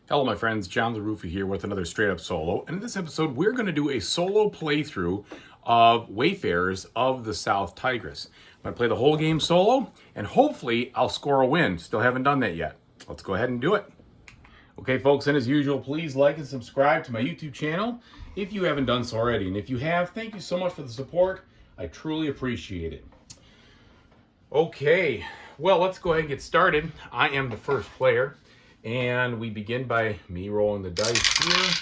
Hello my friends, John LaRuffa here with another straight up solo. And in this episode, we're going to do a solo playthrough of Wayfarers of the South Tigris. I'm going to play the whole game solo, and hopefully I'll score a win. Still haven't done that yet. Let's go ahead and do it. Okay folks, and as usual, please like and subscribe to my YouTube channel if you haven't done so already. And if you have, thank you so much for the support. I truly appreciate it. Okay, well, let's go ahead and get started. I am the first player. And we begin by me rolling the dice here.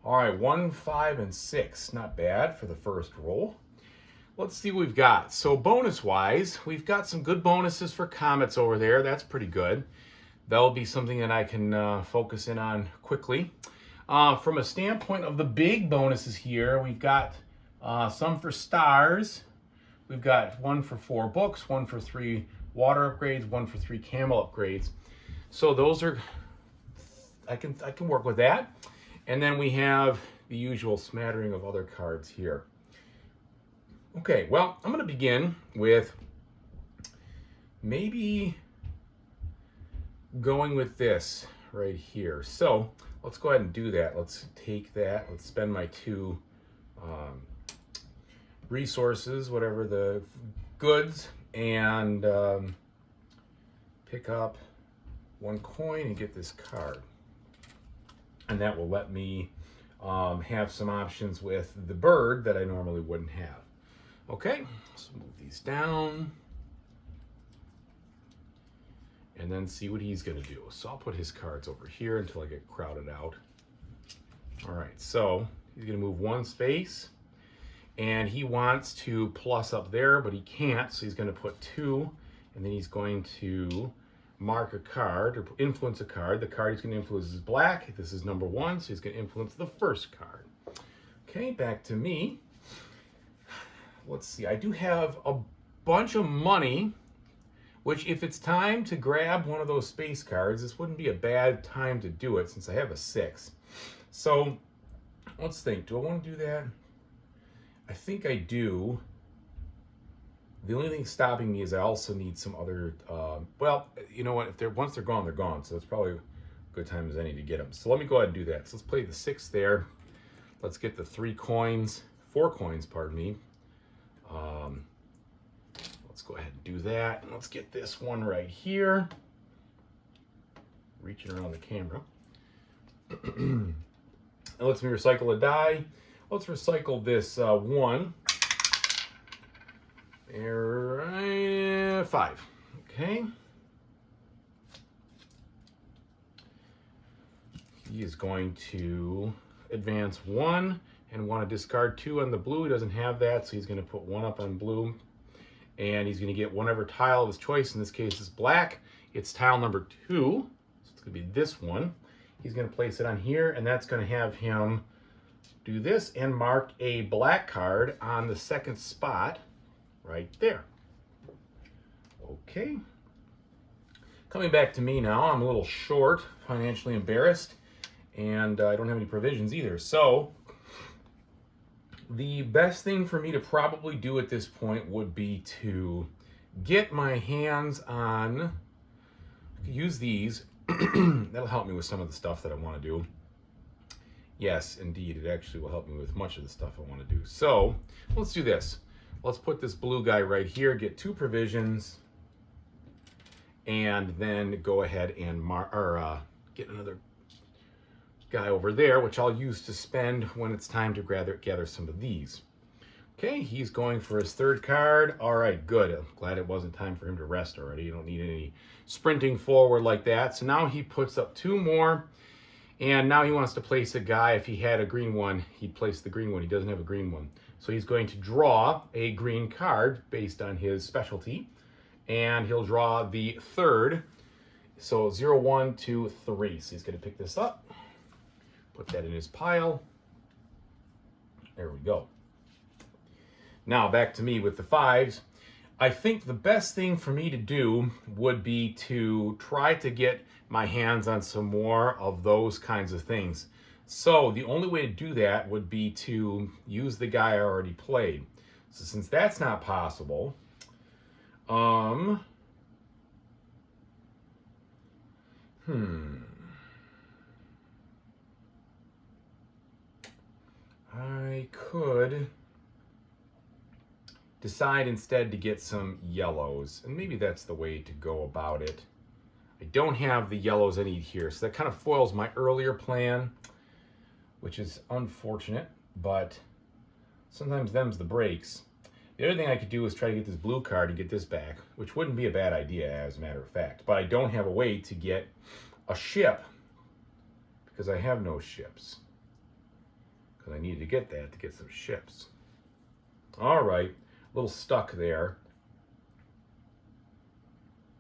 All right, 1, 5, and 6. Not bad for the first roll. Let's see what we've got. So bonus-wise, we've got some good bonuses for comets over there. That's pretty good. That'll be something that I can focus in on quickly. From a standpoint of the big bonuses here, we've got some for stars. We've got 1 for 4 books, 1 for 3 water upgrades, 1 for 3 camel upgrades. So those are, I can work with that. And then we have the usual smattering of other cards here. Okay, well, I'm going to begin with maybe going with this right here. So let's go ahead and do that. Let's take that. Let's spend my 2 resources, whatever the goods, and pick up 1 coin and get this card, and that will let me have some options with the bird that I normally wouldn't have. Okay, so move these down and then see what he's going to do. So I'll put his cards over here until I get crowded out. All right, so he's going to move 1 space, and he wants to plus up there, but he can't, so he's going to put 2, and then he's going to mark a card or influence a card. The card he's going to influence is black. This is number 1, so he's going to influence the first card. Okay, back to me. Let's see. I do have a bunch of money, which if it's time to grab one of those space cards, this wouldn't be a bad time to do it since I have a 6. So let's think. Do I want to do that? I think I do. The only thing stopping me is I also need some other, well, you know what, if once they're gone, so it's probably a good time as any to get them. So let me go ahead and do that. So let's play the 6 there. Let's get the 4 coins, pardon me. Let's go ahead and do that. And let's get this one right here. Reaching around the camera. It lets me recycle a die. Let's recycle this 1. 5. Okay. He is going to advance 1 and want to discard 2 on the blue. He doesn't have that, so he's going to put 1 up on blue. And he's going to get whatever tile of his choice. In this case, it's black. It's tile number 2. So it's going to be this one. He's going to place it on here, and that's going to have him do this and mark a black card on the 2nd spot right there. Okay. Coming back to me now, I'm a little short, financially embarrassed, and I don't have any provisions either. So the best thing for me to probably do at this point would be to get my hands on, I could use these. That'll help me with some of the stuff that I want to do. Yes, indeed, it actually will help me with much of the stuff I want to do. So let's do this. Let's put this blue guy right here, get 2 provisions, and then go ahead and get another guy over there, which I'll use to spend when it's time to gather some of these. Okay, he's going for his 3rd card. All right, good. I'm glad it wasn't time for him to rest already. You don't need any sprinting forward like that. So now he puts up 2 more, and now he wants to place a guy. If he had a green one, he'd place the green one. He doesn't have a green one. So he's going to draw a green card based on his specialty, and he'll draw the 3rd. So 0, 1, 2, 3. So he's going to pick this up, put that in his pile. There we go. Now back to me with the 5s. I think the best thing for me to do would be to try to get my hands on some more of those kinds of things. So the only way to do that would be to use the guy I already played. So since that's not possible, I'm would decide instead to get some yellows, and maybe that's the way to go about it. I don't have the yellows I need here, so that kind of foils my earlier plan, which is unfortunate, but sometimes them's the breaks. The other thing I could do is try to get this blue card and get this back, which wouldn't be a bad idea as a matter of fact, but I don't have a way to get a ship because I have no ships, because I needed to get that to get some ships. All right, a little stuck there.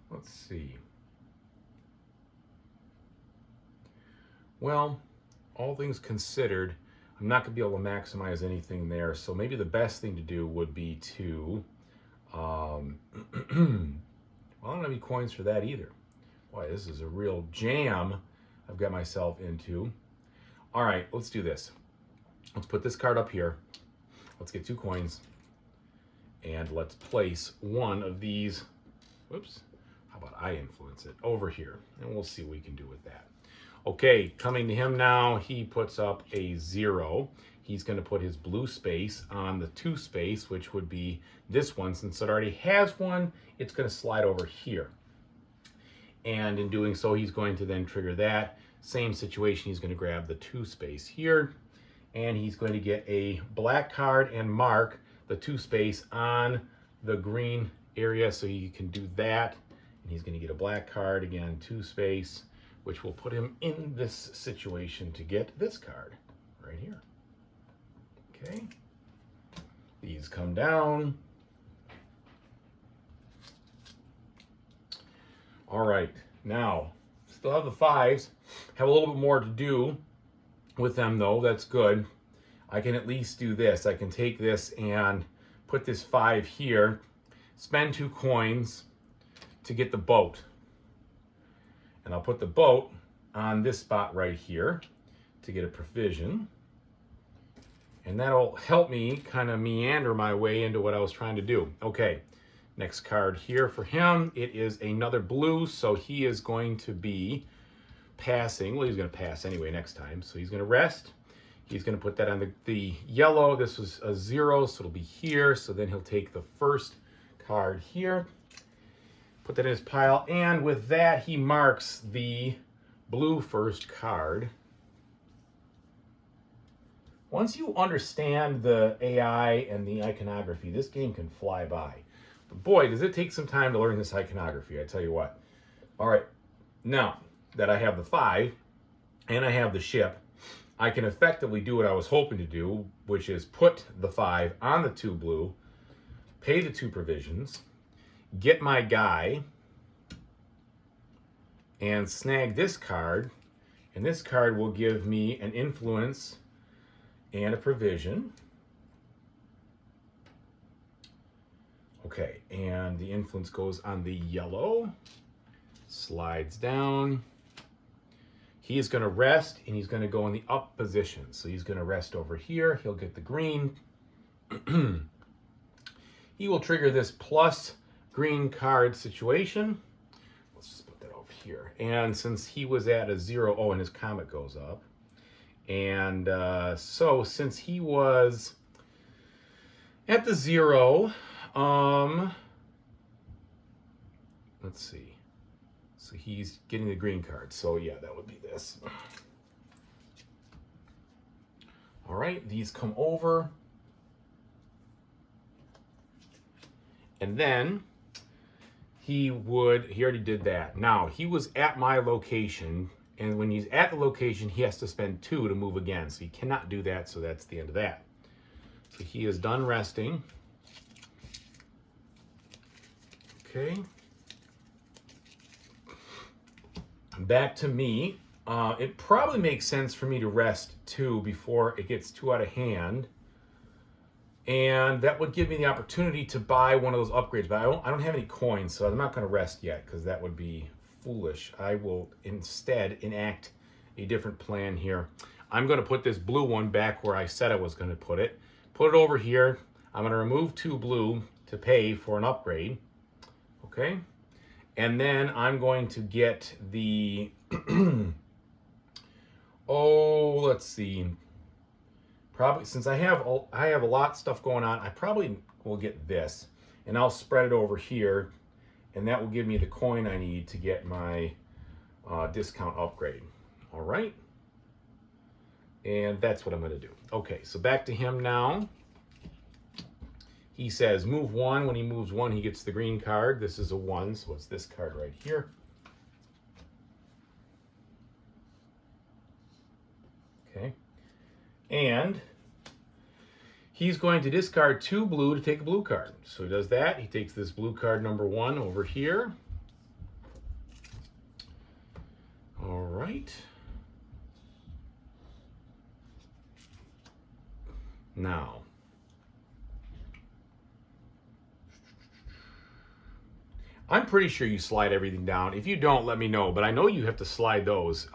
Let's see. Well, all things considered, I'm not going to be able to maximize anything there, so maybe the best thing to do would be to, well, I don't have any coins for that either. Boy, this is a real jam I've got myself into. All right, let's do this. Let's put this card up here. Let's get 2 coins, and let's place one of these, whoops, how about I influence it, over here, and we'll see what we can do with that. Okay, coming to him now, he puts up a 0. He's going to put his blue space on the 2 space, which would be this one. Since it already has one, it's going to slide over here. And in doing so, he's going to then trigger that. Same situation, he's going to grab the 2 space here, and he's going to get a black card and mark the 2 space on the green area, so he can do that. And he's going to get a black card, again, 2 space, which will put him in this situation to get this card right here. Okay. These come down. All right. Now, still have the 5s. Have a little bit more to do with them, though. That's good. I can at least do this. I can take this and put this 5 here, spend 2 coins to get the boat. And I'll put the boat on this spot right here to get a provision. And that'll help me kind of meander my way into what I was trying to do. Okay, next card here for him. It is another blue, so he is going to be passing. Well, he's going to pass anyway next time. So he's going to rest. He's going to put that on the yellow. This was a 0, so it'll be here. So then he'll take the first card here, put that in his pile, and with that, he marks the blue first card. Once you understand the AI and the iconography, this game can fly by. But boy, does it take some time to learn this iconography, I tell you what. All right, now that I have the 5 and I have the ship, I can effectively do what I was hoping to do, which is put the 5 on the 2 blue, pay the 2 provisions, get my guy, and snag this card, and this card will give me an influence and a provision. Okay, and the influence goes on the yellow, slides down. He is going to rest, and he's going to go in the up position. So he's going to rest over here. He'll get the green. He will trigger this plus green card situation. Let's just put that over here. And since he was at a 0, oh, and his comet goes up. And so since he was at the 0, let's see. So he's getting the green card. So yeah, that would be this. All right, these come over. And then he already did that. Now, he was at my location, and when he's at the location, he has to spend 2 to move again. So he cannot do that, so that's the end of that. So he is done resting. Okay. Back to me. It probably makes sense for me to rest 2 before it gets too out of hand. And that would give me the opportunity to buy one of those upgrades. But I don't have any coins, so I'm not going to rest yet because that would be foolish. I will instead enact a different plan here. I'm going to put this blue one back where I said I was going to put it. Put it over here. I'm going to remove 2 blue to pay for an upgrade. Okay. And then I'm going to get the, oh, let's see, Probably, since I have a lot of stuff going on, I probably will get this, and I'll spread it over here, and that will give me the coin I need to get my discount upgrade. All right, and that's what I'm going to do. Okay, so back to him now. He says move 1. When he moves 1, he gets the green card. This is a 1, so it's this card right here. Okay. And he's going to discard 2 blue to take a blue card. So he does that. He takes this blue card number 1 over here. All right. Now, I'm pretty sure you slide everything down. If you don't, let me know. But I know you have to slide those.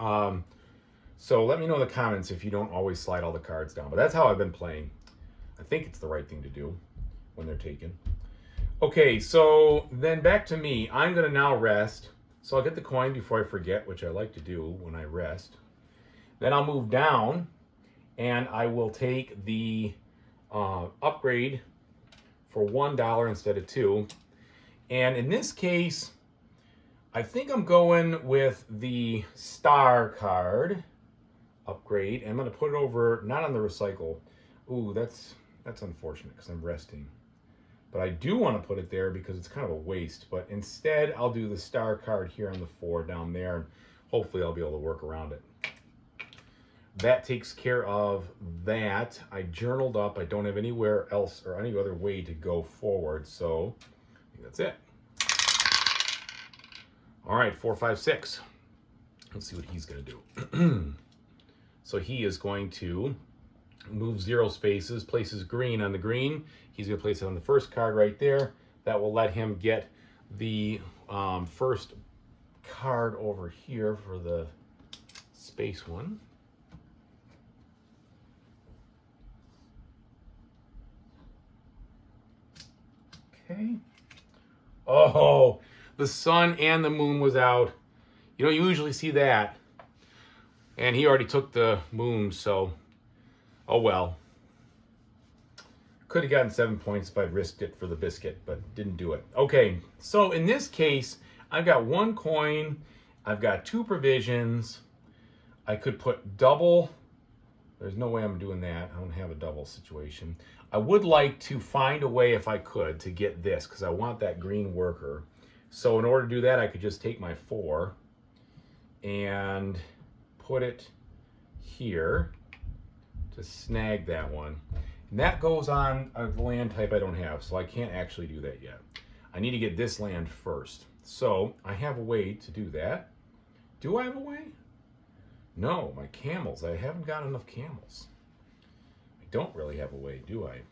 So let me know in the comments if you don't always slide all the cards down. But that's how I've been playing. I think it's the right thing to do when they're taken. Okay, so then back to me. I'm going to now rest. So I'll get the coin before I forget, which I like to do when I rest. Then I'll move down, and I will take the upgrade for $1 instead of 2. And in this case, I think I'm going with the star card upgrade. I'm going to put it over, not on the recycle. Ooh, that's unfortunate because I'm resting. But I do want to put it there because it's kind of a waste. But instead, I'll do the star card here on the 4 down there. And hopefully I'll be able to work around it. That takes care of that. I journaled up. I don't have anywhere else or any other way to go forward. So I think that's it. All right, 4, 5, 6. Let's see what he's going to do. So he is going to move 0 spaces, places green on the green. He's going to place it on the first card right there. That will let him get the first card over here for the space one. Okay. Oh, the sun and the moon was out. You don't usually see that. And he already took the moon, so oh well. Could have gotten 7 points if I'd risked it for the biscuit, but didn't do it. Okay, so in this case, I've got 1 coin. I've got 2 provisions. I could put double. There's no way I'm doing that. I don't have a double situation. I would like to find a way, if I could, to get this, because I want that green worker. So in order to do that, I could just take my 4 and put it here to snag that one. And that goes on a land type I don't have, so I can't actually do that yet. I need to get this land first. So I have a way to do that. Do I have a way? No, my camels. I haven't got enough camels. I don't really have a way, do I?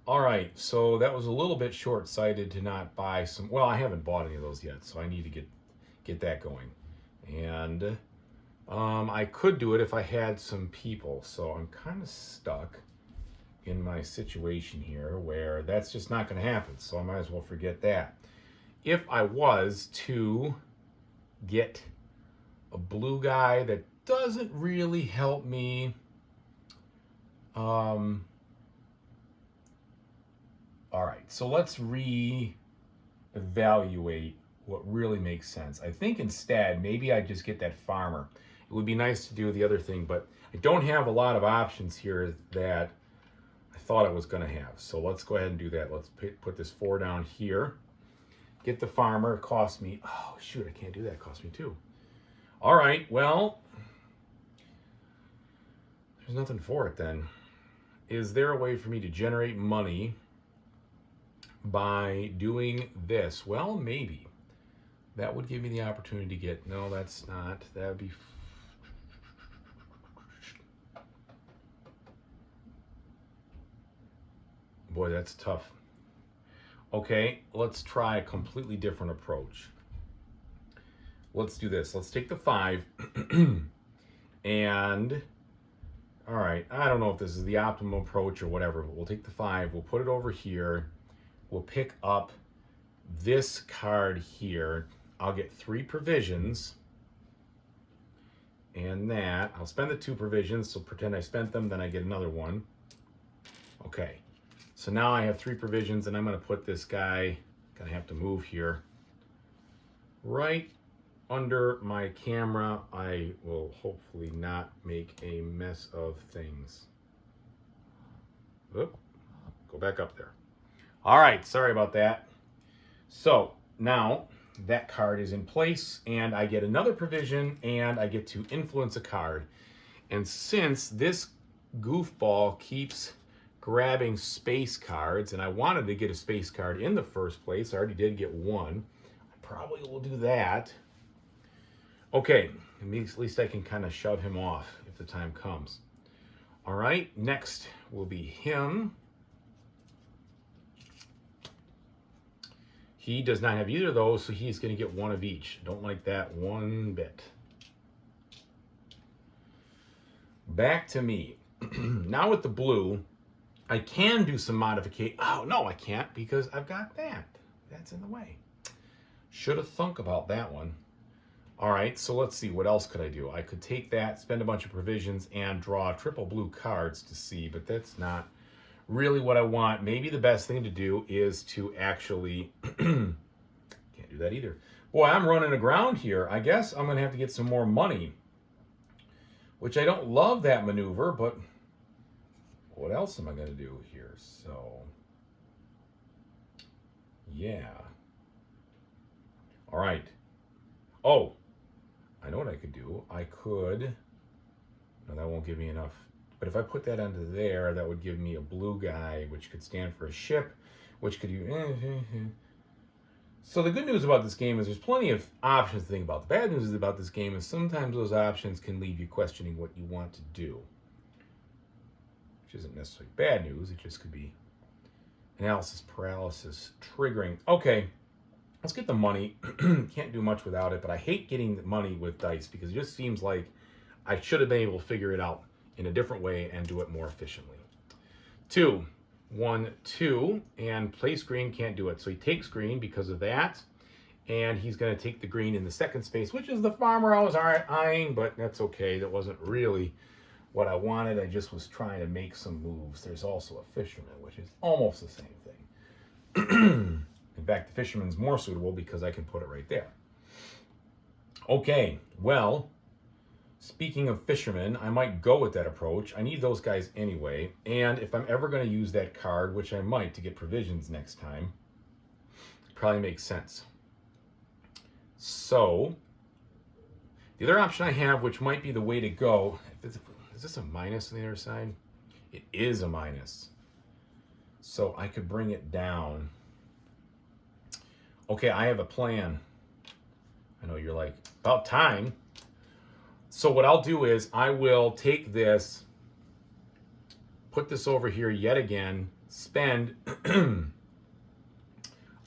All right, so that was a little bit short-sighted to not buy some. Well, I haven't bought any of those yet, so I need to get that going. And I could do it if I had some people, so I'm kind of stuck in my situation here where that's just not going to happen, so I might as well forget that. If I was to get a blue guy that doesn't really help me, all right, so let's re-evaluate what really makes sense. I think instead, maybe I just get that farmer. It would be nice to do the other thing, but I don't have a lot of options here that I thought I was going to have. So let's go ahead and do that. Let's put this 4 down here. Get the farmer. It cost me, oh shoot, I can't do that. It cost me 2. All right, well, there's nothing for it then. Is there a way for me to generate money by doing this? Well, maybe. That would give me the opportunity to get, no, that's not, that would be, boy, that's tough. Okay, let's try a completely different approach. Let's do this. Let's take the 5 and, all right, I don't know if this is the optimal approach or whatever, but we'll take the 5, we'll put it over here, we'll pick up this card here. I'll get 3 provisions, and that. I'll spend the 2 provisions, so pretend I spent them, then I get another 1. Okay, so now I have 3 provisions, and I'm going to put this guy, gonna have to move here, right under my camera. I will hopefully not make a mess of things. Oop, go back up there. All right, sorry about that. So now that card is in place, and I get another provision, and I get to influence a card. And since this goofball keeps grabbing space cards, and I wanted to get a space card in the first place, I already did get 1. I probably will do that. Okay, at least I can kind of shove him off if the time comes. All right, next will be him. He does not have either of those, so he's going to get 1 of each. Don't like that one bit. Back to me. Now with the blue, I can do some modification. Oh, no, I can't because I've got that. That's in the way. Should have thunk about that one. All right, so let's see. What else could I do? I could take that, spend a bunch of provisions, and draw triple blue cards to see, but that's not really what I want. Maybe the best thing to do is to actually... Can't do that either. Boy, I'm running aground here. I guess I'm going to have to get some more money, which I don't love that maneuver, but what else am I going to do here? So, yeah. All right. Oh, I know what I could do. I could, no, that won't give me enough. But if I put that under there, that would give me a blue guy, which could stand for a ship, which could do... So the good news about this game is there's plenty of options to think about. The bad news about this game is sometimes those options can leave you questioning what you want to do. Which isn't necessarily bad news. It just could be analysis paralysis triggering. Okay. Let's get the money. Can't do much without it, but I hate getting the money with dice because it just seems like I should have been able to figure it out in a different way and do it more efficiently. 2, 1, 2, and place green, can't do it. So he takes green because of that, and he's going to take the green in the second space, which is the farmer I was eyeing, but that's okay. That wasn't really what I wanted. I just was trying to make some moves. There's also a fisherman, which is almost the same thing. In fact, the fisherman's more suitable because I can put it right there. Okay, well, speaking of fishermen, I might go with that approach. I need those guys anyway, and if I'm ever going to use that card, which I might to get provisions next time, it probably makes sense. So, the other option I have, which might be the way to go, is this a minus on the other side? It is a minus. So I could bring it down. Okay, I have a plan. I know you're like, about time. So what I'll do is I will take this, put this over here yet again, spend the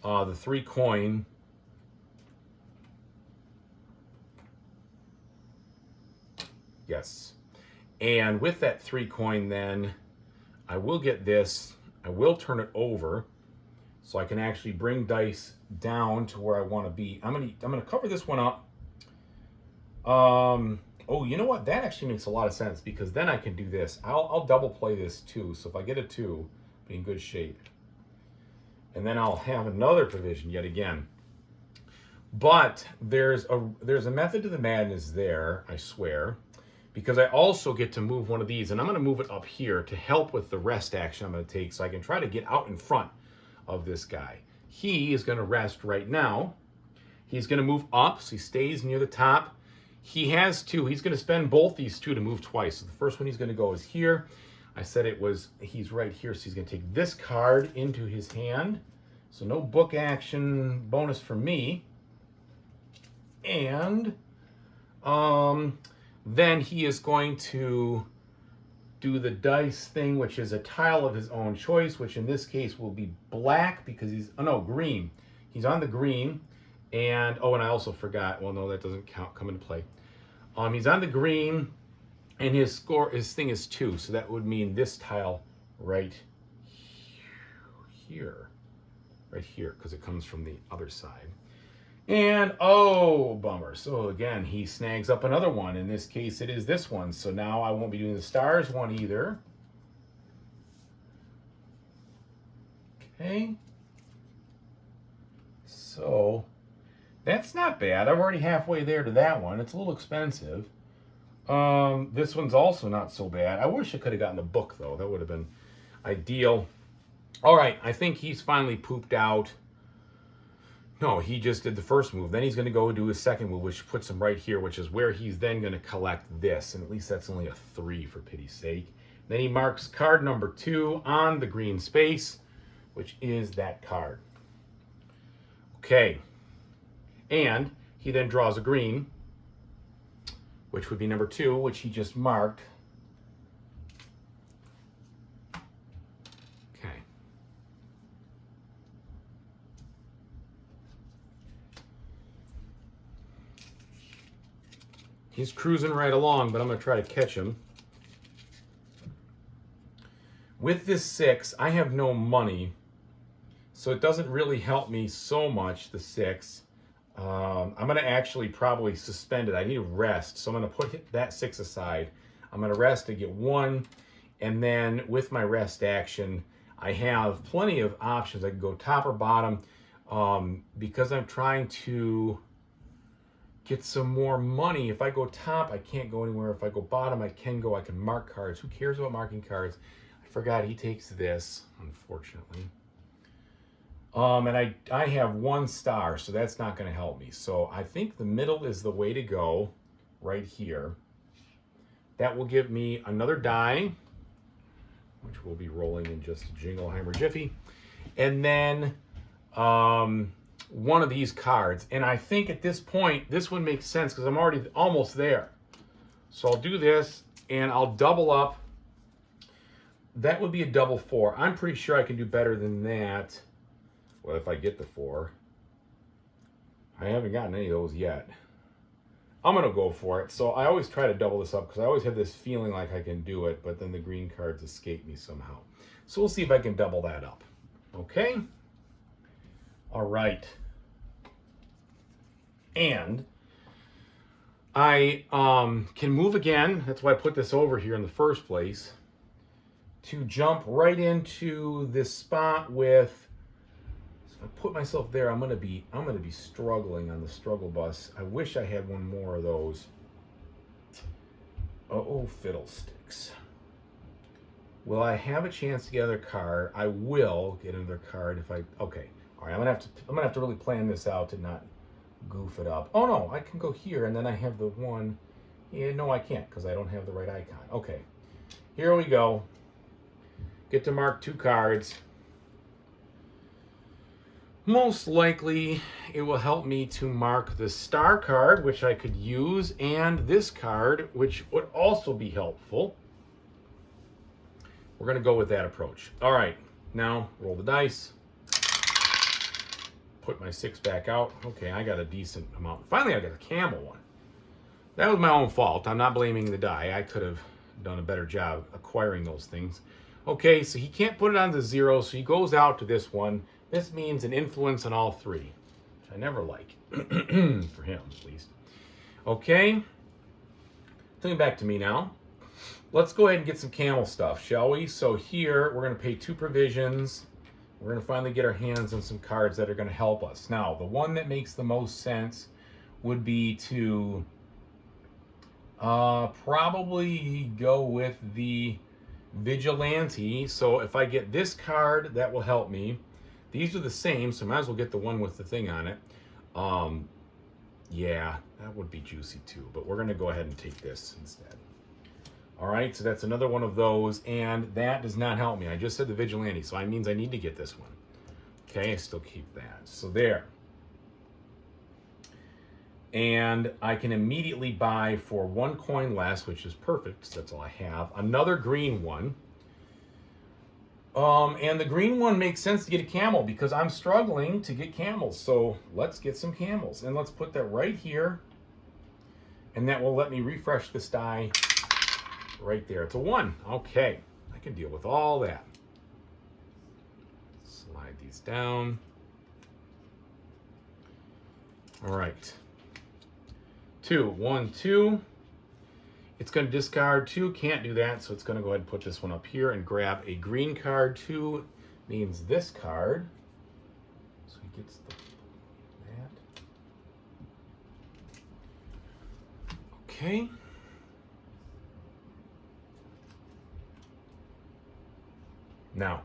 3 coin. Yes. And with that 3 coin then, I will get this, I will turn it over so I can actually bring dice down to where I want to be. I'm gonna cover this one up. Oh, you know what? That actually makes a lot of sense because then I can do this. I'll double play this too. So if I get a 2, be in good shape. And then I'll have another provision yet again. But there's a method to the madness there, I swear, because I also get to move one of these, and I'm going to move it up here to help with the rest action I'm going to take so I can try to get out in front of this guy. He is going to rest right now. He's going to move up, so he stays near the top. He has 2. He's going to spend both these 2 to move twice. So the first one he's going to go is here. I said he's right here, so he's going to take this card into his hand. So no book action bonus for me. And then he is going to do the dice thing, which is a tile of his own choice, which in this case will be black because green. He's on the green. And, and I also forgot, well, no, that doesn't come into play. He's on the green, and his thing is 2, so that would mean this tile right here, because it comes from the other side. And, oh, bummer. So again, he snags up another one. In this case, it is this one. So now I won't be doing the stars one either. Okay. So that's not bad. I'm already halfway there to that one. It's a little expensive. This one's also not so bad. I wish I could have gotten the book, though. That would have been ideal. All right, I think he's finally pooped out. No, he just did the first move. Then he's going to go do his second move, which puts him right here, which is where he's then going to collect this. And at least that's only a 3, for pity's sake. Then he marks card number 2 on the green space, which is that card. Okay. And he then draws a green, which would be number 2, which he just marked. Okay. He's cruising right along, but I'm going to try to catch him. With this 6, I have no money, so it doesn't really help me so much, the 6. I'm going to actually probably suspend it. I need a rest, so I'm going to put that 6 aside. I'm going to rest to get 1, and then with my rest action, I have plenty of options. I can go top or bottom, because I'm trying to get some more money. If I go top, I can't go anywhere. If I go bottom, I can go. I can mark cards. Who cares about marking cards? I forgot he takes this, unfortunately. And I have 1 star, so that's not going to help me. So I think the middle is the way to go, right here. That will give me another die, which we'll be rolling in just a Jingleheimer jiffy. And then one of these cards. And I think at this point, this one makes sense because I'm already almost there. So I'll do this, and I'll double up. That would be a double 4. I'm pretty sure I can do better than that. Well, if I get the 4. I haven't gotten any of those yet. I'm going to go for it. So I always try to double this up because I always have this feeling like I can do it, but then the green cards escape me somehow. So we'll see if I can double that up. Okay? All right. And I can move again. That's why I put this over here in the first place. To jump right into this spot with, so if I put myself there, I'm gonna be struggling on the struggle bus. I wish I had one more of those. Oh, fiddlesticks. Will I have a chance to get another card? I will get another card if I. Okay, all right. I'm gonna have to really plan this out to not goof it up. Oh no, I can go here, and then I have the one. Yeah, no, I can't because I don't have the right icon. Okay, here we go. Get to mark 2 cards. Most likely, it will help me to mark the star card, which I could use, and this card, which would also be helpful. We're going to go with that approach. All right, now roll the dice. Put my 6 back out. Okay, I got a decent amount. Finally, I got a camel one. That was my own fault. I'm not blaming the die. I could have done a better job acquiring those things. Okay, so he can't put it on the 0, so he goes out to this one. This means an influence on all 3, which I never like, for him at least. Okay, coming back to me now. Let's go ahead and get some camel stuff, shall we? So here, we're going to pay 2 provisions. We're going to finally get our hands on some cards that are going to help us. Now, the one that makes the most sense would be to probably go with the Vigilante. So if I get this card, that will help me. These are the same, so I might as well get the one with the thing on it. Yeah, that would be juicy too, but we're going to go ahead and take this instead. All right, so that's another one of those, and that does not help me. I just said the Vigilante, so that means I need to get this one. Okay, I still keep that. So there. And I can immediately buy for 1 coin less, which is perfect, because that's all I have. Another green one. And the green one makes sense to get a camel because I'm struggling to get camels. So let's get some camels. And let's put that right here. And that will let me refresh this die right there. It's a 1. Okay, I can deal with all that. Slide these down. All right. 2, 1, 2. It's going to discard 2. Can't do that, so it's going to go ahead and put this one up here and grab a green card. 2 means this card. So he gets that. Okay. Now,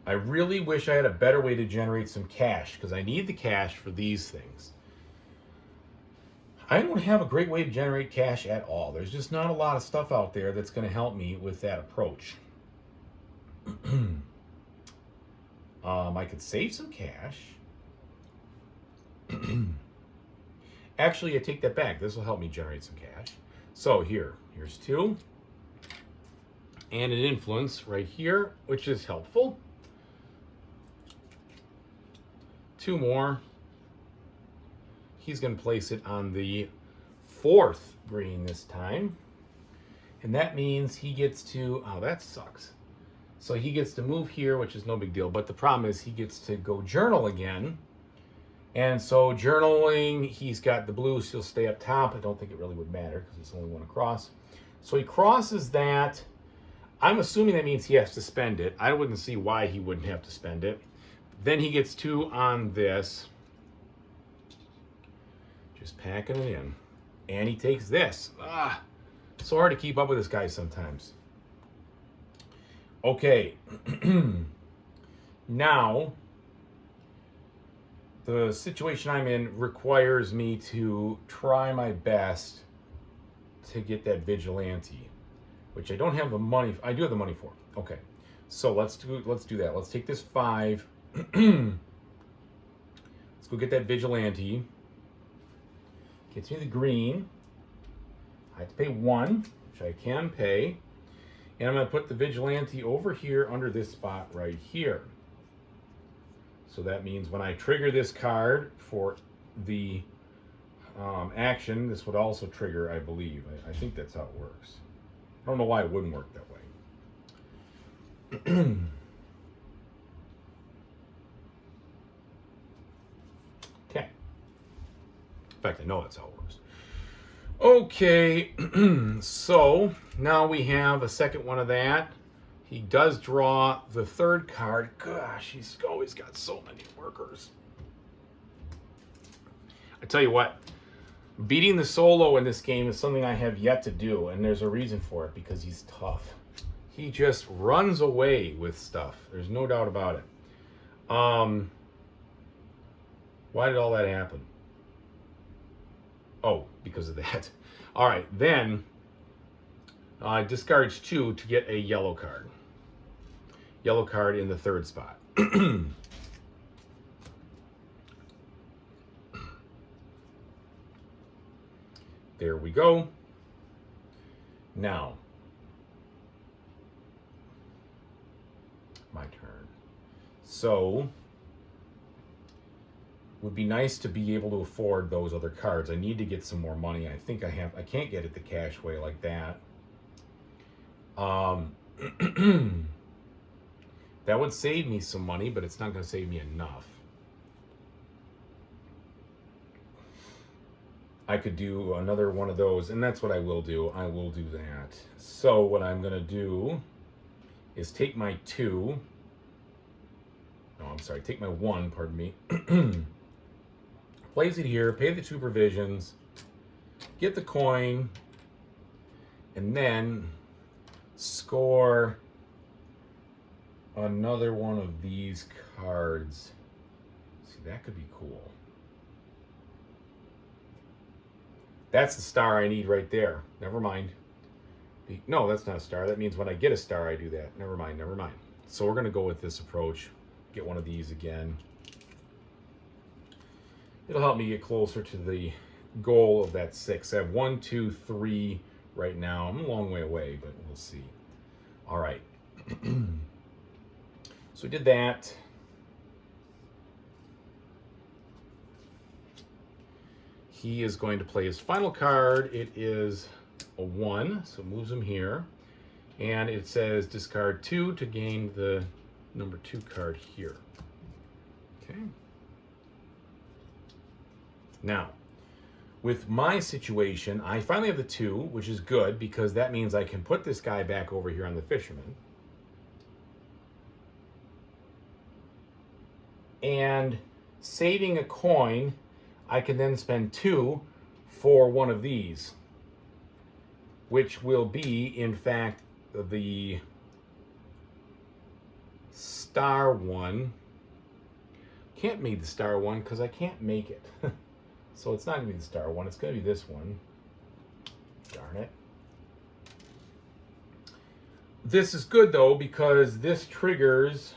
I really wish I had a better way to generate some cash, because I need the cash for these things. I don't have a great way to generate cash at all. There's just not a lot of stuff out there that's going to help me with that approach. I could save some cash. Actually, I take that back. This will help me generate some cash. So here's 2. And an influence right here, which is helpful. 2 more. He's going to place it on the 4th green this time. And that means he gets to, oh, that sucks. So he gets to move here, which is no big deal. But the problem is he gets to go journal again. And so journaling, he's got the blue, so he'll stay up top. I don't think it really would matter because it's only one across. So he crosses that. I'm assuming that means he has to spend it. I wouldn't see why he wouldn't have to spend it. Then he gets 2 on this. Just packing it in. And he takes this. Ah, so hard to keep up with this guy sometimes. Okay. Now, the situation I'm in requires me to try my best to get that vigilante, which I don't have the money. I do have the money for. Okay, so let's do that. Let's take this 5. Let's go get that vigilante. Gets me the green. I have to pay 1, which I can pay. And I'm going to put the vigilante over here under this spot right here. So that means when I trigger this card for the action, this would also trigger, I believe. I think that's how it works. I don't know why it wouldn't work that way. Okay. In fact, I know that's how it works. Okay, so now we have a second one of that. He does draw the 3rd card. Gosh, he's always got so many workers. I tell you what, beating the solo in this game is something I have yet to do, and there's a reason for it, because he's tough. He just runs away with stuff. There's no doubt about it. Why did all that happen? Oh, because of that. All right, then discards 2 to get a yellow card. Yellow card in the 3rd spot. There we go. Now, my turn. So, would be nice to be able to afford those other cards. I need to get some more money. I think I can't get it the cash way like that. That would save me some money, but it's not going to save me enough. I could do another one of those, and that's what I will do. I will do that. So what I'm going to do is take my 2. No, I'm sorry. Take my 1, pardon me. Place it here, pay the 2 provisions, get the coin, and then score another one of these cards. See, that could be cool. That's the star I need right there. Never mind. No, that's not a star. That means when I get a star, I do that. Never mind, never mind. So we're going to go with this approach. Get one of these again. It'll help me get closer to the goal of that 6. I have 1, 2, 3 right now. I'm a long way away, but we'll see. All right. So we did that. He is going to play his final card. It is a 1, so it moves him here. And it says discard 2 to gain the number 2 card here. Okay. Now, with my situation, I finally have the 2, which is good because that means I can put this guy back over here on the fisherman. And saving a coin, I can then spend 2 for one of these, which will be, in fact, the star one. Can't make the star one because I can't make it. So it's not going to be the star one. It's going to be this one. Darn it. This is good, though, because this triggers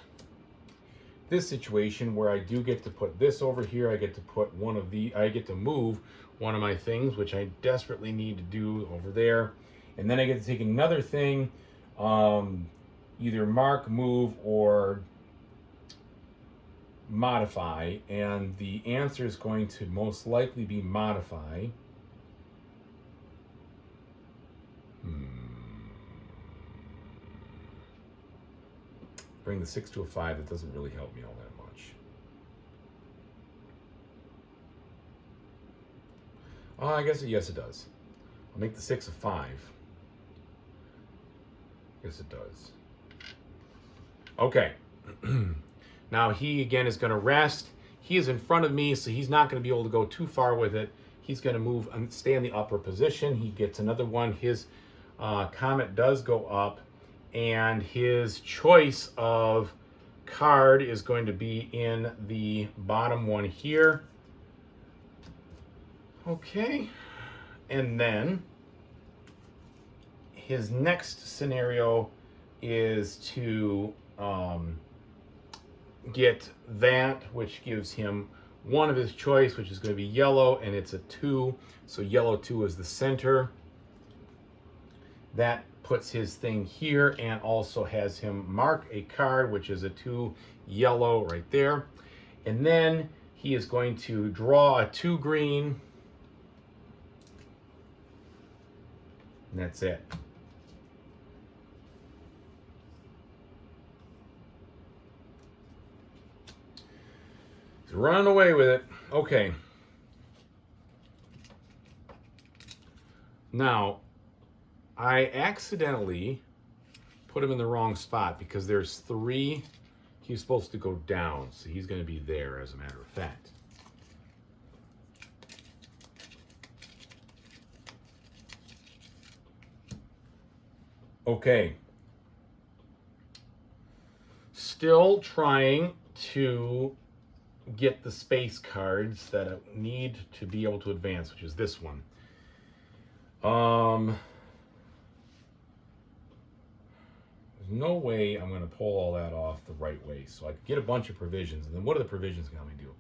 this situation where I do get to put this over here. I get to put one of the, I get to move one of my things, which I desperately need to do over there. And then I get to take another thing, either mark, move, or modify, and the answer is going to most likely be modify. Bring the 6 to a 5. That doesn't really help me all that much. I guess yes, it does. I'll make the 6 a 5. Yes, it does. Okay. Now he again is going to rest. He is in front of me, so he's not going to be able to go too far with it. He's going to move and stay in the upper position. He gets another one. His comet does go up, and his choice of card is going to be in the bottom one here. Okay. And then his next scenario is to get that, which gives him one of his choice, which is going to be yellow, and it's a 2. So yellow 2 is the center. That puts his thing here and also has him mark a card, which is a 2 yellow right there. And then he is going to draw a 2 green. And that's it. He's running away with it. Okay. Now, I accidentally put him in the wrong spot because there's 3. He's supposed to go down, so he's going to be there, as a matter of fact. Okay. Still trying to get the space cards that I need to be able to advance, which is this one. There's no way I'm going to pull all that off the right way. So I could get a bunch of provisions, and then what are the provisions going to help me do?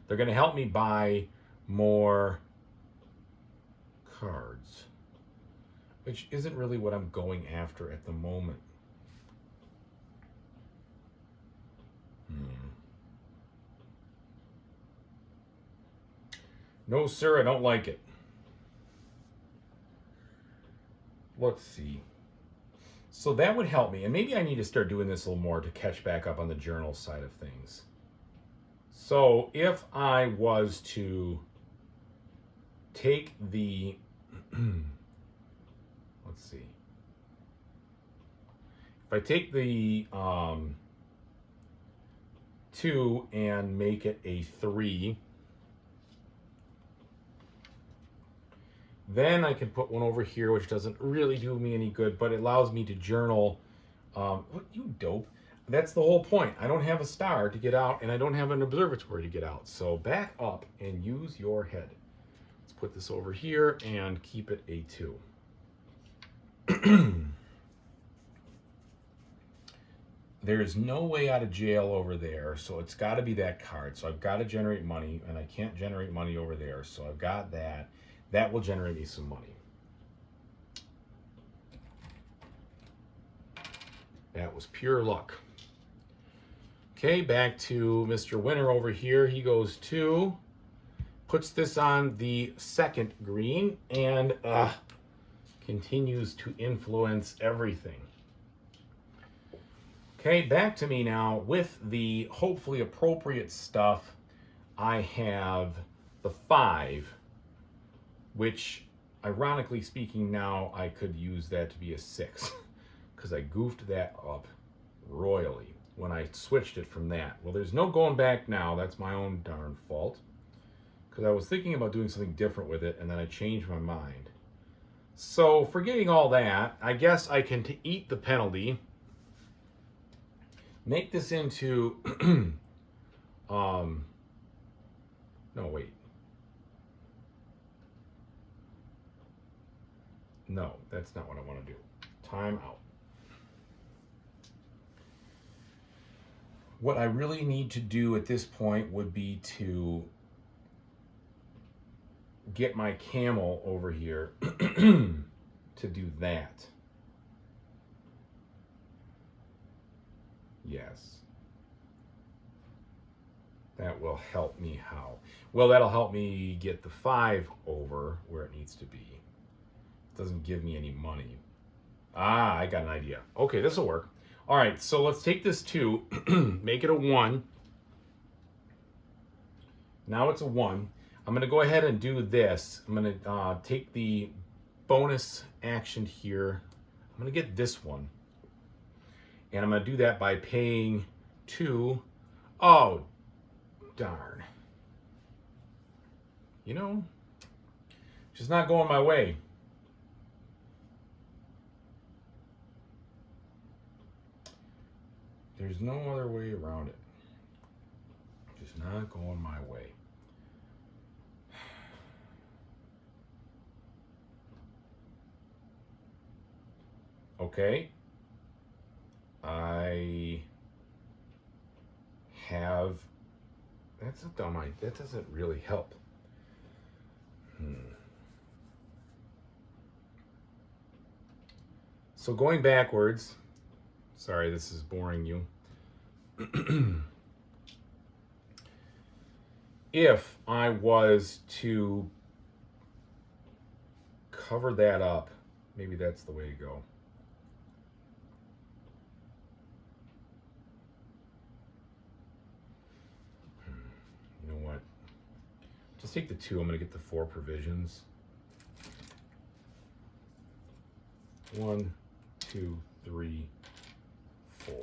They're going to help me buy more cards, which isn't really what I'm going after at the moment. No, sir, I don't like it. Let's see. So that would help me. And maybe I need to start doing this a little more to catch back up on the journal side of things. So if I was to take the... let's see. If I take the 2 and make it a 3... then I can put one over here, which doesn't really do me any good, but it allows me to journal. What, you dope. That's the whole point. I don't have a star to get out, and I don't have an observatory to get out. So back up and use your head. Let's put this over here and keep it a 2. There's no way out of jail over there, so it's got to be that card. So I've got to generate money, and I can't generate money over there, so I've got that. That will generate me some money. That was pure luck. Okay, back to Mr. Winner over here. He goes 2, puts this on the 2nd green, and continues to influence everything. Okay, back to me now with the hopefully appropriate stuff. I have the 5, which, ironically speaking, now I could use that to be a 6 because I goofed that up royally when I switched it from that. Well, there's no going back now. That's my own darn fault because I was thinking about doing something different with it and then I changed my mind. So forgetting all that, I guess I can eat the penalty, make this into no, wait. No, that's not what I want to do. Time out. What I really need to do at this point would be to get my camel over here to do that. Yes. That will help me how? Well, that'll help me get the 5 over where it needs to be. It doesn't give me any money. Ah, I got an idea. Okay, this will work. All right, so let's take this 2, make it a 1. Now it's a 1. I'm going to go ahead and do this. I'm going to take the bonus action here. I'm going to get this one. And I'm going to do that by paying 2. Oh, darn. You know, just not going my way. There's no other way around it. Just not going my way. Okay. I have... That's a dumb idea. That doesn't really help. So going backwards... Sorry, this is boring you. If I was to cover that up, maybe that's the way to go. You know what? Just take the 2. I'm going to get the 4 provisions. 1, 2, 3, 4.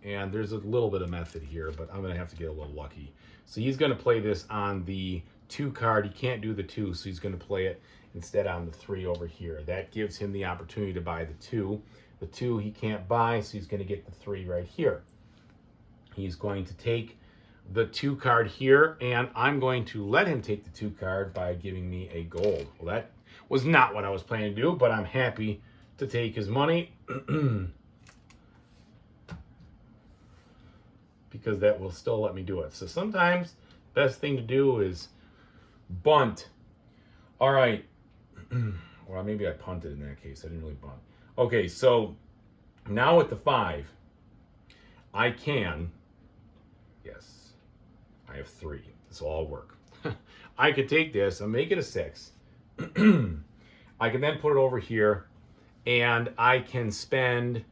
And there's a little bit of method here, but I'm going to have to get a little lucky. So he's going to play this on the 2 card. He can't do the 2, so he's going to play it instead on the 3 over here. That gives him the opportunity to buy the 2. The 2 he can't buy, so he's going to get the 3 right here. He's going to take the 2 card here, and I'm going to let him take the 2 card by giving me a gold. Well, that was not what I was planning to do, but I'm happy to take his money. Because that will still let me do it. So sometimes the best thing to do is bunt. All right. Well, maybe I punted in that case. I didn't really bunt. Okay, so now with the 5, I can, yes, I have 3. This will all work. I could take this and make it a 6. I can then put it over here, and I can spend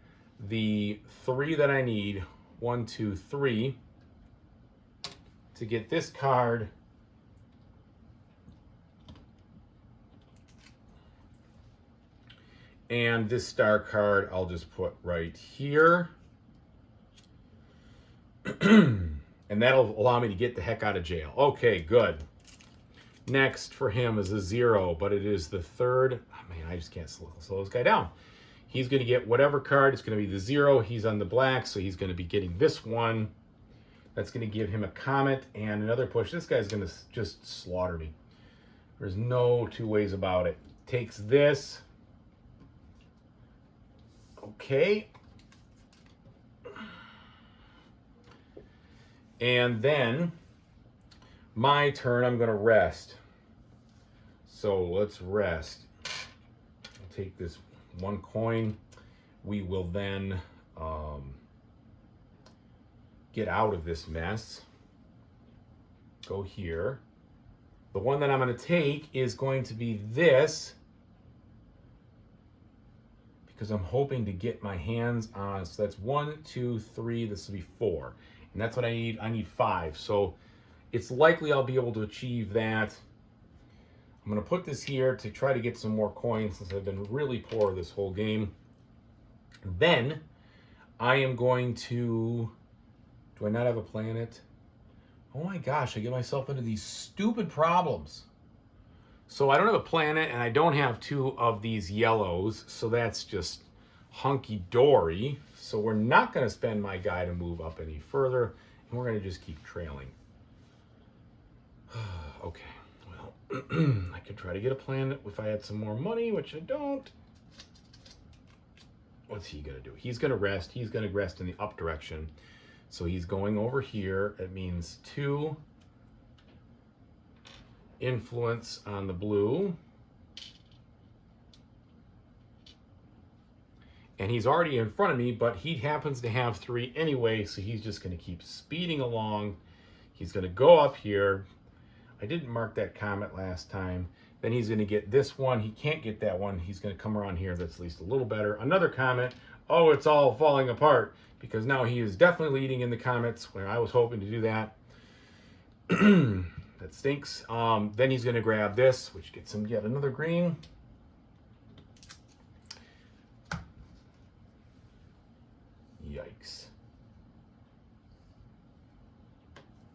the 3 that I need, 1, 2, 3, to get this card and this star card I'll just put right here. And that'll allow me to get the heck out of jail. Okay, good. Next for him is a 0, but it is the 3rd. Oh, man, I just can't slow this guy down. He's going to get whatever card. It's going to be the 0. He's on the black, so he's going to be getting this one. That's going to give him a comet and another push. This guy's going to just slaughter me. There's no 2 ways about it. Takes this. Okay. And then, my turn, I'm going to rest. So let's rest. I'll take this 1 coin. We will then get out of this mess. Go here. The one that I'm going to take is going to be this, because I'm hoping to get my hands on. So that's 1, 2, 3. This will be 4. And that's what I need. I need 5. So it's likely I'll be able to achieve that I'm going to put this here to try to get some more coins since I've been really poor this whole game. Then I am going to... Do I not have a planet? Oh my gosh, I get myself into these stupid problems. So I don't have a planet and I don't have 2 of these yellows. So that's just hunky-dory. So we're not going to spend my guy to move up any further. And we're going to just keep trailing. Okay, well, I could try to get a planet if I had some more money, which I don't. What's he going to do? He's going to rest. He's going to rest in the up direction. So he's going over here. It means 2 influence on the blue. And he's already in front of me, but he happens to have 3 anyway, so he's just going to keep speeding along. He's going to go up here. I didn't mark that comet last time. Then he's going to get this one. He can't get that one. He's going to come around here. That's at least a little better. Another comet. Oh, it's all falling apart because now he is definitely leading in the comets where I was hoping to do that. That stinks. Then he's going to grab this, which gets him yet another green. Yikes.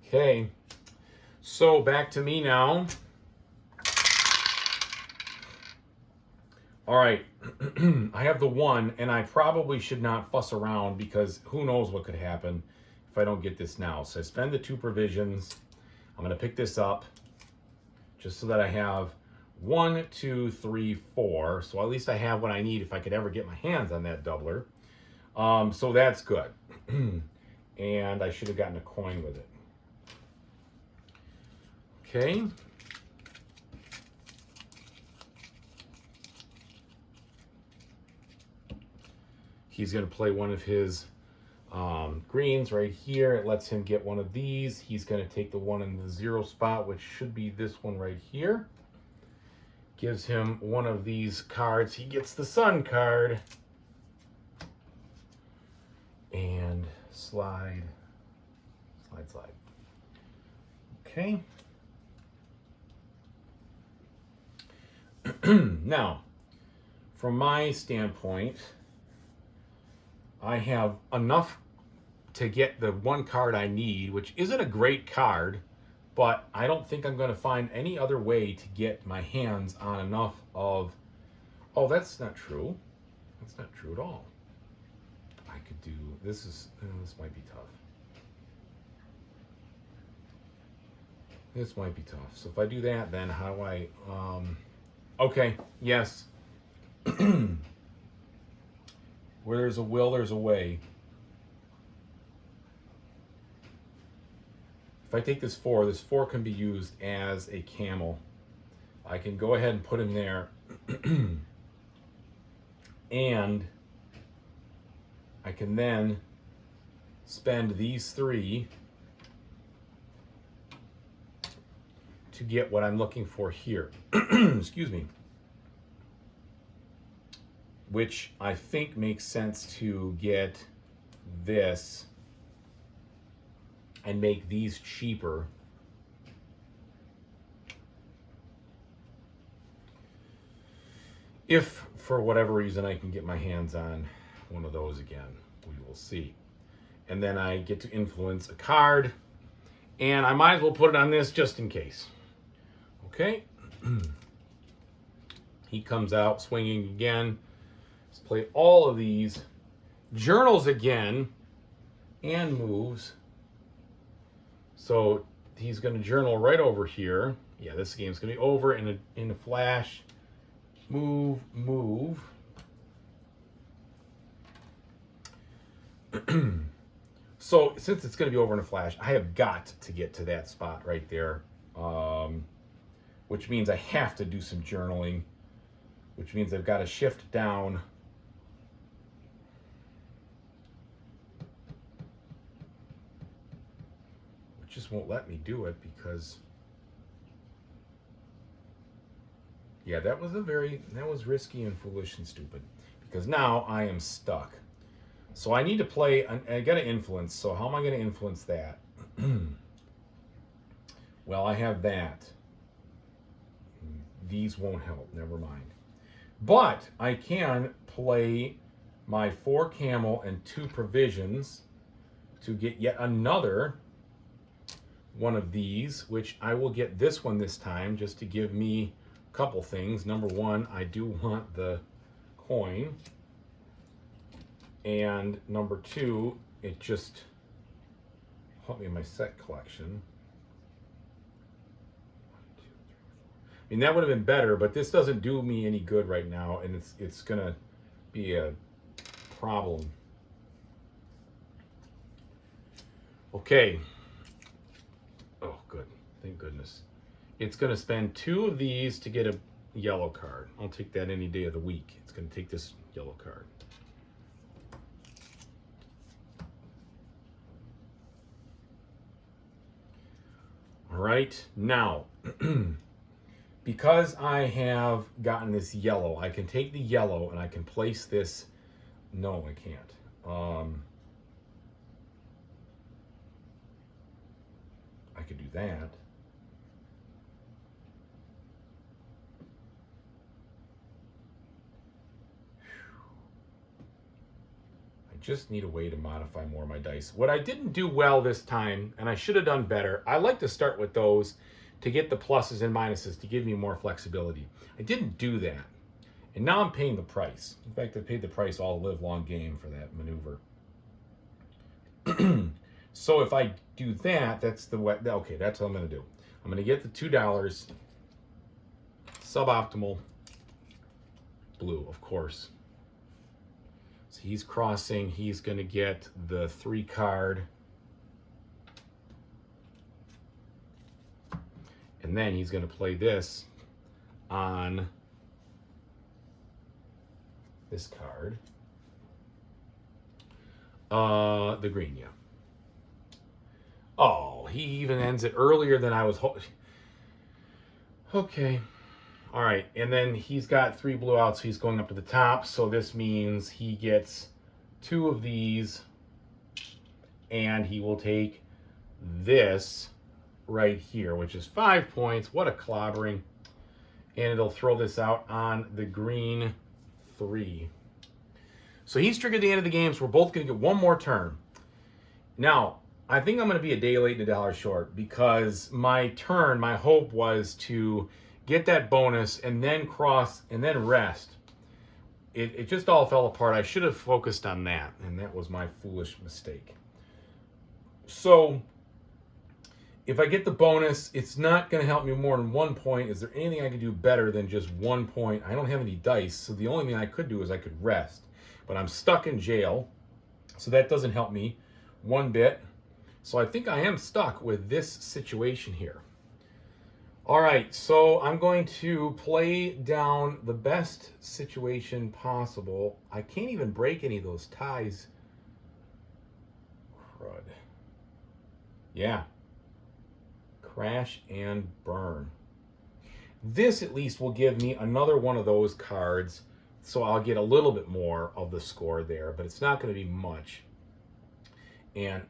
Okay. So back to me now. All right. I have the 1, and I probably should not fuss around because who knows what could happen if I don't get this now. So I spend the 2 provisions. I'm going to pick this up just so that I have 1, 2, 3, 4. So at least I have what I need if I could ever get my hands on that doubler. So that's good. And I should have gotten a coin with it. Okay. He's going to play one of his greens right here. It lets him get one of these. He's going to take the one in the 0 spot, which should be this one right here. Gives him one of these cards. He gets the sun card. And slide. Okay. Now, from my standpoint, I have enough to get the 1 card I need, which isn't a great card, but I don't think I'm going to find any other way to get my hands on enough of... Oh, that's not true. That's not true at all. I could do... This might be tough. This might be tough. So if I do that, then how do I... Okay, yes. Where there's a will, there's a way. If I take this 4 can be used as a camel. I can go ahead and put him there. And I can then spend these 3 to get what I'm looking for here. Excuse me. Which I think makes sense to get this and make these cheaper. If, for whatever reason, I can get my hands on one of those again. We will see. And then I get to influence a card. And I might as well put it on this just in case. Okay. He comes out swinging again. Let's play all of these. Journals again. And moves. So he's going to journal right over here. Yeah, this game's going to be over in a flash. Move, move. So since it's going to be over in a flash, I have got to get to that spot right there. Which means I have to do some journaling. Which means I've got to shift down. It just won't let me do it because... Yeah, that was risky and foolish and stupid. Because now I am stuck. So I need to play, I got to influence. So how am I going to influence that? Well, I have that. these won't help. Never mind. But I can play my 4 camel and 2 provisions to get yet another one of these, which I will get this one this time just to give me a couple things. Number one, I do want the coin. And number two, it just helped me in my set collection. I mean, that would have been better, but this doesn't do me any good right now, and it's gonna be a problem. Okay. Oh, good. Thank goodness. It's gonna spend 2 of these to get a yellow card. I'll take that any day of the week. It's gonna take this yellow card. All right, now, because I have gotten this yellow, I can take the yellow and I can place this. No, I can't. I could do that. Just need a way to modify more of my dice. What I didn't do well this time, and I should have done better, I like to start with those to get the pluses and minuses to give me more flexibility. I didn't do that. And now I'm paying the price. In fact, I paid the price all live long game for that maneuver. So if I do that, that's the way, okay, that's what I'm gonna do. I'm gonna get the $2, suboptimal, blue, of course. So he's crossing, he's going to get the 3 card. And then he's going to play this on this card. The green, yeah. Oh, he even ends it earlier than I was hoping. Okay. All right, and then he's got 3 blue outs, so he's going up to the top. So this means he gets 2 of these, and he will take this right here, which is 5 points. What a clobbering. And it'll throw this out on the green 3. So he's triggered the end of the game, so we're both going to get one more turn. Now, I think I'm going to be a day late and a dollar short because my turn, my hope was to get that bonus and then cross and then rest. It just all fell apart. I should have focused on that, and that was my foolish mistake. So if I get the bonus, it's not going to help me more than 1 point. Is there anything I can do better than just 1 point? I don't have any dice, so the only thing I could do is I could rest. But I'm stuck in jail, so that doesn't help me one bit. So I think I am stuck with this situation here. All right, so I'm going to play down the best situation possible. I can't even break any of those ties. Crud. Yeah. Crash and burn. This at least will give me another one of those cards, so I'll get a little bit more of the score there, but it's not going to be much. And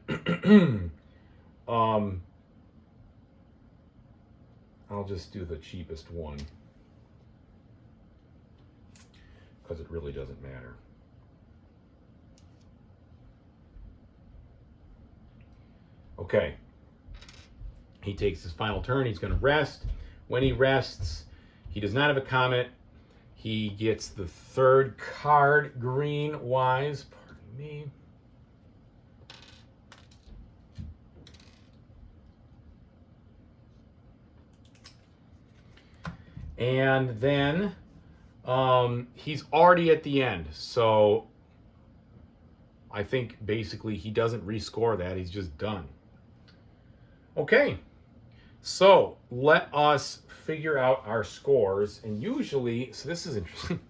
I'll just do the cheapest one because it really doesn't matter. Okay. He takes his final turn. He's going to rest. When he rests, he does not have a comet. He gets the 3rd card green-wise. Pardon me. And then he's already at the end. So I think basically he doesn't rescore that. He's just done. Okay. So let us figure out our scores. And usually, so this is interesting.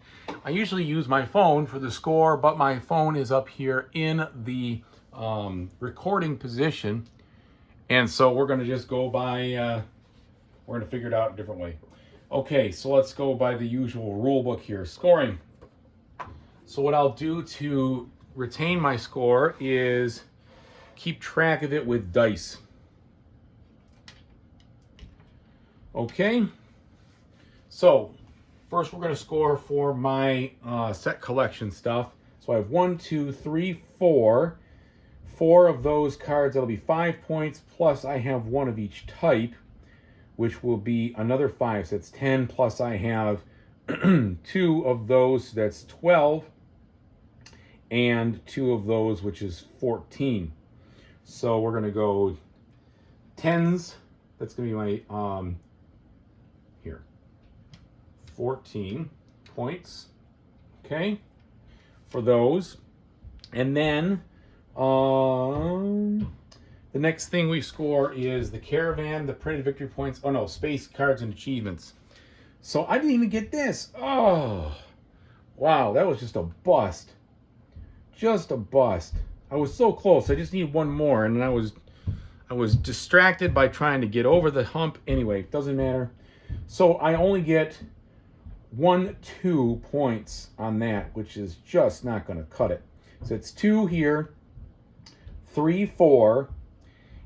I usually use my phone for the score, but my phone is up here in the recording position. And so we're going to just go by, we're going to figure it out a different way. Okay, so let's go by the usual rule book here. Scoring. So what I'll do to retain my score is keep track of it with dice. Okay. So first we're going to score for my set collection stuff. So I have 1, 2, 3, 4. 4 of those cards, that'll be 5 points, plus I have 1 of each type, which will be another 5, so that's 10, plus I have 2 of those, so that's 12, and 2 of those, which is 14. So we're going to go 10s, that's going to be my, here, 14 points, okay, for those. And then the next thing we score is the caravan, the printed victory points. Oh no, space cards and achievements. So I didn't even get this. Oh, wow, that was just a bust. Just a bust. I was so close. I just need one more, and I was distracted by trying to get over the hump. Anyway, it doesn't matter. So I only get 1, 2 points on that, which is just not going to cut it. So it's 2 here, 3, 4,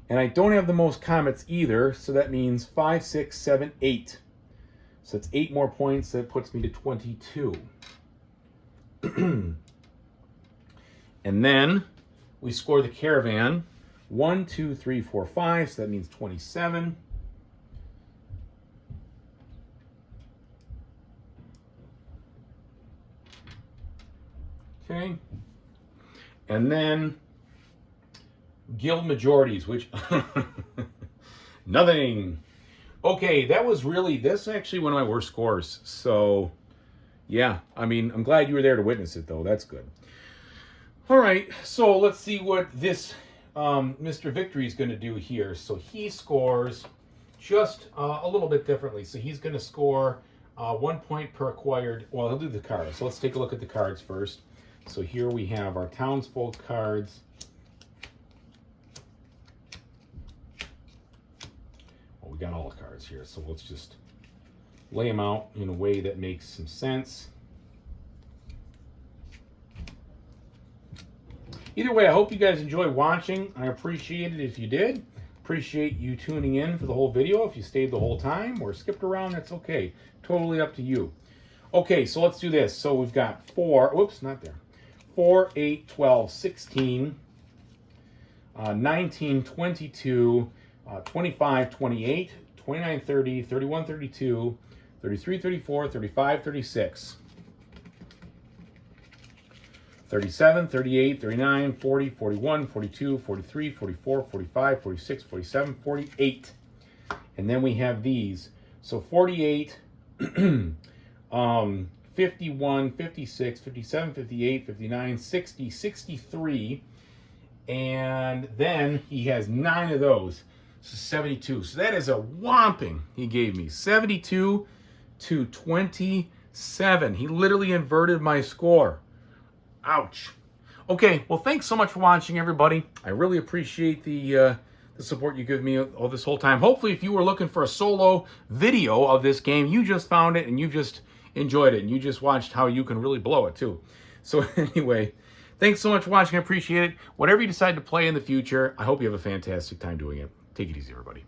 and I don't have the most comets either, so that means 5, 6, 7, 8. So it's 8 more points. That puts me to 22. And then we score the caravan. 1, 2, 3, 4, 5, so that means 27. Okay. And then guild majorities, which nothing. Okay, that was really, this is actually one of my worst scores. So yeah, I mean, I'm glad you were there to witness it though. That's good. All right, so let's see what this Mr. Victory is going to do here. So he scores just a little bit differently. So he's going to score 1 point per acquired. Well, he'll do the cards. So let's take a look at the cards first. So here we have our townsfolk cards. Well, we got all the cards here. So let's just lay them out in a way that makes some sense. Either way, I hope you guys enjoy watching. I appreciate it if you did. Appreciate you tuning in for the whole video. If you stayed the whole time or skipped around, that's okay. Totally up to you. Okay, so let's do this. So we've got 4, whoops, not there. 4, 8, 12, 16, 19, 22, 25, 28, 29, 30, 31, 32, 33, 34, 35, 36. 37, 38, 39, 40, 41, 42, 43, 44, 45, 46, 47, 48. And then we have these. So 48, 51, 56, 57, 58, 59, 60, 63. And then he has 9 of those. So 72. So that is a whopping, he gave me 72 to 27. He literally inverted my score. Ouch. Okay, well, thanks so much for watching, everybody. I really appreciate the support you give me all this whole time. Hopefully, if you were looking for a solo video of this game, you just found it and you just enjoyed it and you just watched how you can really blow it too. So anyway, thanks so much for watching. I appreciate it. Whatever you decide to play in the future, I hope you have a fantastic time doing it. Take it easy, everybody.